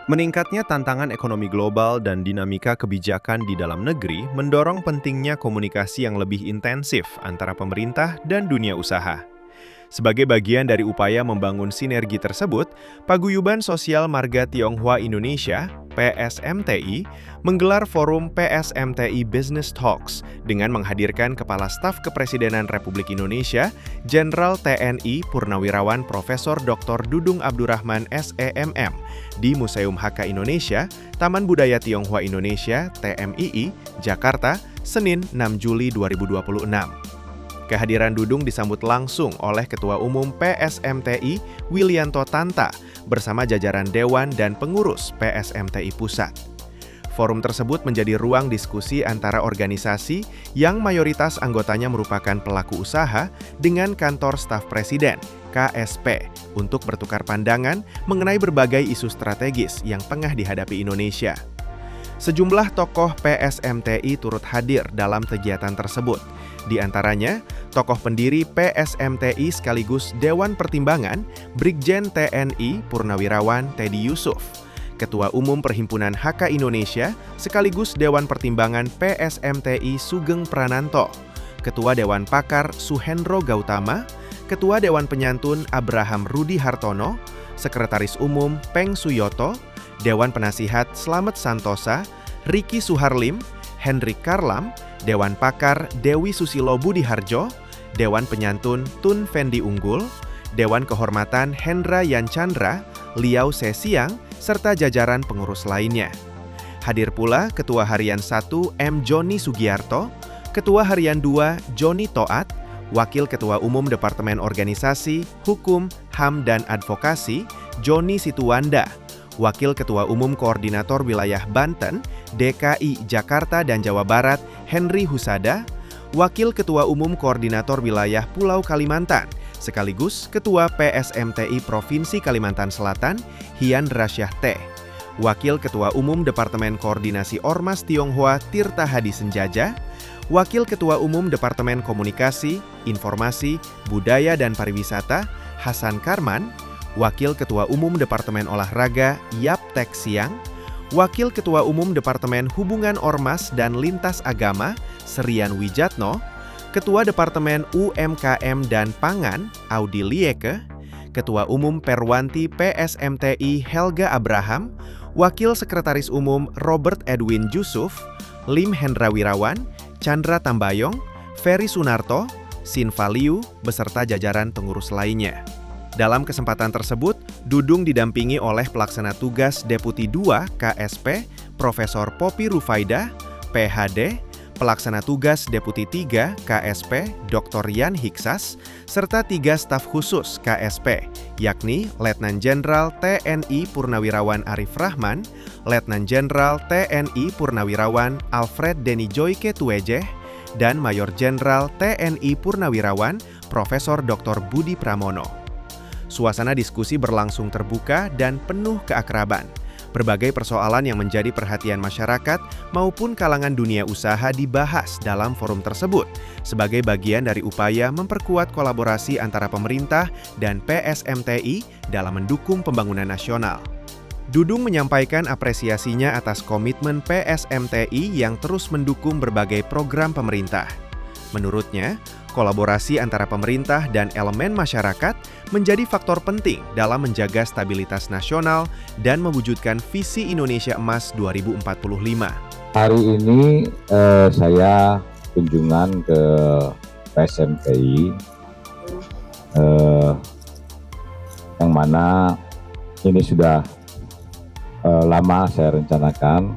Meningkatnya tantangan ekonomi global dan dinamika kebijakan di dalam negeri mendorong pentingnya komunikasi yang lebih intensif antara pemerintah dan dunia usaha. Sebagai bagian dari upaya membangun sinergi tersebut, Paguyuban Sosial Marga Tionghoa Indonesia (PSMTI) menggelar forum PSMTI Business Talks dengan menghadirkan Kepala Staf Kepresidenan Republik Indonesia, Jenderal TNI Purnawirawan Profesor Dr. Dudung Abdurrahman SEMM di Museum HK Indonesia, Taman Budaya Tionghoa Indonesia (TMII), Jakarta, Senin 6 Juli 2026. Kehadiran Dudung disambut langsung oleh Ketua Umum PSMTI Willianto Tanta bersama jajaran Dewan dan pengurus PSMTI Pusat. Forum tersebut menjadi ruang diskusi antara organisasi yang mayoritas anggotanya merupakan pelaku usaha dengan Kantor Staf Presiden (KSP) untuk bertukar pandangan mengenai berbagai isu strategis yang tengah dihadapi Indonesia. Sejumlah tokoh PSMTI turut hadir dalam kegiatan tersebut. Di antaranya, tokoh pendiri PSMTI sekaligus Dewan Pertimbangan, Brigjen TNI Purnawirawan Teddy Yusuf, Ketua Umum Perhimpunan HK Indonesia sekaligus Dewan Pertimbangan PSMTI Sugeng Prananto, Ketua Dewan Pakar Suhendro Gautama, Ketua Dewan Penyantun Abraham Rudi Hartono, Sekretaris Umum Peng Suyoto, Dewan Penasihat Slamet Santosa, Riki Suharlim, Hendrik Karlam, Dewan Pakar Dewi Susilo Budiharjo, Dewan Penyantun Tun Fendi Unggul, Dewan Kehormatan Hendra Yanchandra, Liao Sesiang, serta jajaran pengurus lainnya. Hadir pula Ketua Harian 1 M. Joni Sugiarto, Ketua Harian 2 Joni Toat, Wakil Ketua Umum Departemen Organisasi, Hukum, HAM, dan Advokasi Joni Situanda, Wakil Ketua Umum Koordinator Wilayah Banten, DKI Jakarta dan Jawa Barat, Henry Husada, Wakil Ketua Umum Koordinator Wilayah Pulau Kalimantan, sekaligus Ketua PSMTI Provinsi Kalimantan Selatan, Hian Rasyah T, Wakil Ketua Umum Departemen Koordinasi Ormas Tionghoa Tirta Hadi Senjaja, Wakil Ketua Umum Departemen Komunikasi, Informasi, Budaya dan Pariwisata, Hasan Karman, Wakil Ketua Umum Departemen Olahraga Yaptek Siang, Wakil Ketua Umum Departemen Hubungan Ormas dan Lintas Agama Serian Wijatno, Ketua Departemen UMKM dan Pangan Audi Lieke, Ketua Umum Perwanti PSMTI Helga Abraham, Wakil Sekretaris Umum Robert Edwin Jusuf, Lim Hendra Wirawan, Chandra Tambayong, Ferry Sunarto, Sinva Liu, beserta jajaran pengurus lainnya. Dalam kesempatan tersebut, Dudung didampingi oleh Pelaksana Tugas Deputi 2 KSP, Profesor Poppy Rufaida, PhD, Pelaksana Tugas Deputi 3 KSP, Dr. Yan Hiksas, serta 3 staf khusus KSP, yakni Letnan Jenderal TNI Purnawirawan Arif Rahman, Letnan Jenderal TNI Purnawirawan Alfred Deni Joyke Tuejeh, dan Mayor Jenderal TNI Purnawirawan Profesor Dr. Budi Pramono. Suasana diskusi berlangsung terbuka dan penuh keakraban. Berbagai persoalan yang menjadi perhatian masyarakat maupun kalangan dunia usaha dibahas dalam forum tersebut sebagai bagian dari upaya memperkuat kolaborasi antara pemerintah dan PSMTI dalam mendukung pembangunan nasional. Dudung menyampaikan apresiasinya atas komitmen PSMTI yang terus mendukung berbagai program pemerintah. Menurutnya, kolaborasi antara pemerintah dan elemen masyarakat menjadi faktor penting dalam menjaga stabilitas nasional dan mewujudkan visi Indonesia Emas 2045. Hari ini saya kunjungan ke PSMTI yang mana ini sudah lama saya rencanakan.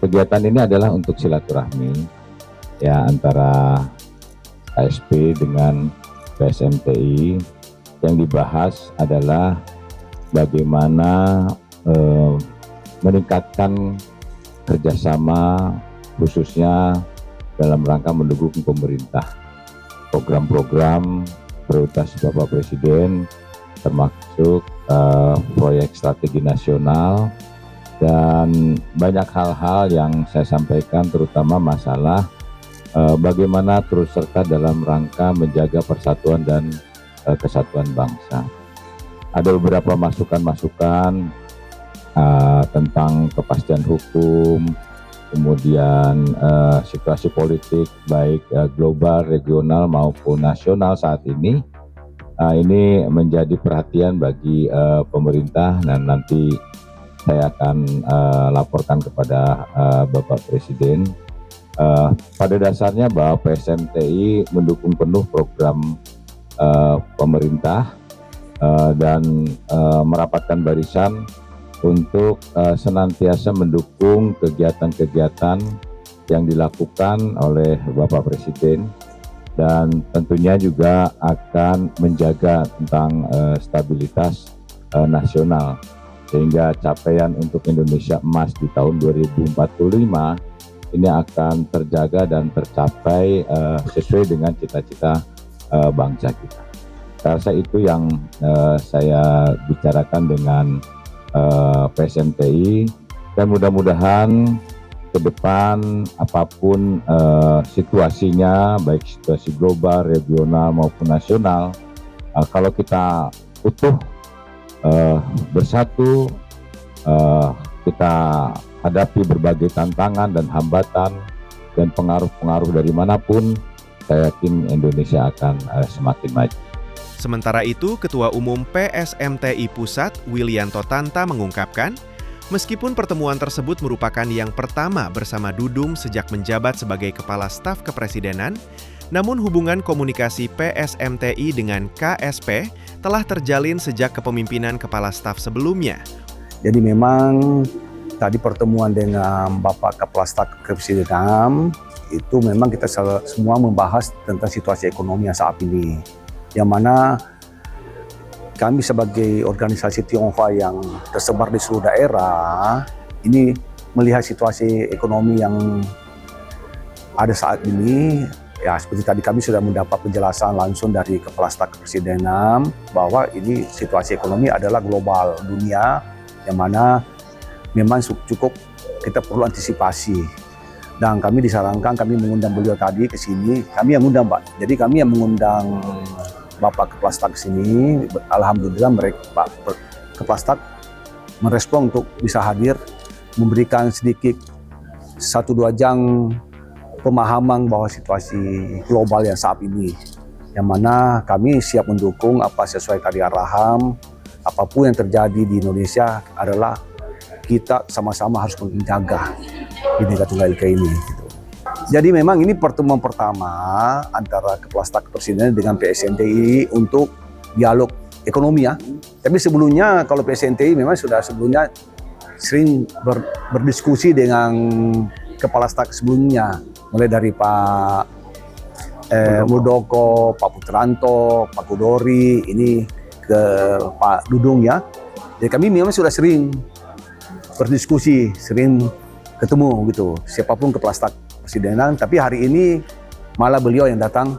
Kegiatan ini adalah untuk silaturahmi ya antara KSP dengan PSMTI. Yang dibahas adalah bagaimana meningkatkan kerjasama khususnya dalam rangka mendukung pemerintah. Program-program prioritas Bapak Presiden termasuk proyek strategi nasional dan banyak hal-hal yang saya sampaikan terutama masalah bagaimana terus serta dalam rangka menjaga persatuan dan kesatuan bangsa. Ada beberapa masukan-masukan tentang kepastian hukum, kemudian situasi politik baik global, regional maupun nasional saat ini. Ini menjadi perhatian bagi pemerintah dan nanti saya akan laporkan kepada Bapak Presiden. Pada dasarnya bahwa PSMTI mendukung penuh program pemerintah dan merapatkan barisan untuk senantiasa mendukung kegiatan-kegiatan yang dilakukan oleh Bapak Presiden, dan tentunya juga akan menjaga tentang stabilitas nasional sehingga capaian untuk Indonesia Emas di tahun 2045 ini akan terjaga dan tercapai sesuai dengan cita-cita bangsa kita. Saya rasa itu yang saya bicarakan dengan PSMTI, dan mudah-mudahan ke depan apapun situasinya, baik situasi global, regional maupun nasional, kalau kita utuh bersatu, kita hadapi berbagai tantangan dan hambatan dan pengaruh-pengaruh dari manapun, saya yakin Indonesia akan semakin maju. Sementara itu, Ketua Umum PSMTI Pusat, Willianto Tanta mengungkapkan, meskipun pertemuan tersebut merupakan yang pertama bersama Dudung sejak menjabat sebagai Kepala Staf Kepresidenan, namun hubungan komunikasi PSMTI dengan KSP telah terjalin sejak kepemimpinan Kepala Staf sebelumnya. Jadi memang tadi pertemuan dengan Bapak Kepala Staf Kepresidenan itu memang kita semua membahas tentang situasi ekonomi yang saat ini, yang mana kami sebagai organisasi Tionghoa yang tersebar di seluruh daerah ini melihat situasi ekonomi yang ada saat ini. Ya, seperti tadi kami sudah mendapat penjelasan langsung dari Kepala Staf Kepresidenan bahwa ini situasi ekonomi adalah global dunia, yang mana memang cukup kita perlu antisipasi. Dan kami disarankan, kami mengundang beliau tadi ke sini, kami yang mengundang Pak. Jadi kami yang mengundang Bapak Kepala Staf ke sini. Alhamdulillah mereka Pak Kepala Staf merespon untuk bisa hadir, memberikan sedikit 1-2 jam pemahaman bahwa situasi global yang saat ini, yang mana kami siap mendukung apa sesuai tadi arahan. Apapun yang terjadi di Indonesia adalah kita sama-sama harus menjaga Bhinneka Tunggal Ika ini. Gitu. Jadi memang ini pertemuan pertama antara Kepala Staf Kepresidenan dengan PSMTI untuk dialog ekonomi ya. Tapi sebelumnya kalau PSMTI memang sudah sebelumnya sering berdiskusi dengan Kepala Staf sebelumnya, mulai dari Pak Muldoko, Pak Putranto, Pak Kudori, ini ke Pak Dudung ya. Jadi kami memang sudah sering berdiskusi, sering ketemu gitu, siapapun Kepala Staf Kepresidenan. Tapi hari ini malah beliau yang datang,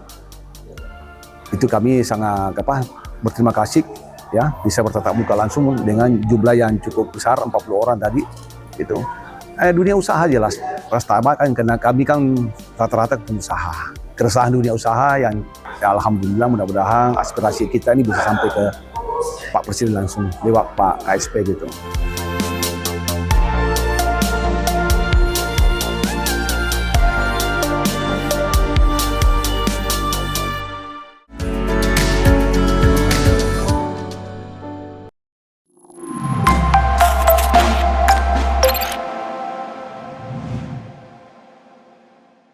itu kami sangat berterima kasih ya, bisa bertatap muka langsung dengan jumlah yang cukup besar, 40 orang tadi gitu. Dunia usaha jelas pertama kan, karena kami kan rata-rata pengusaha, keresahan dunia usaha yang ya alhamdulillah mudah-mudahan aspirasi kita ini bisa sampai ke Pak Presiden langsung lewat Pak KSP gitu.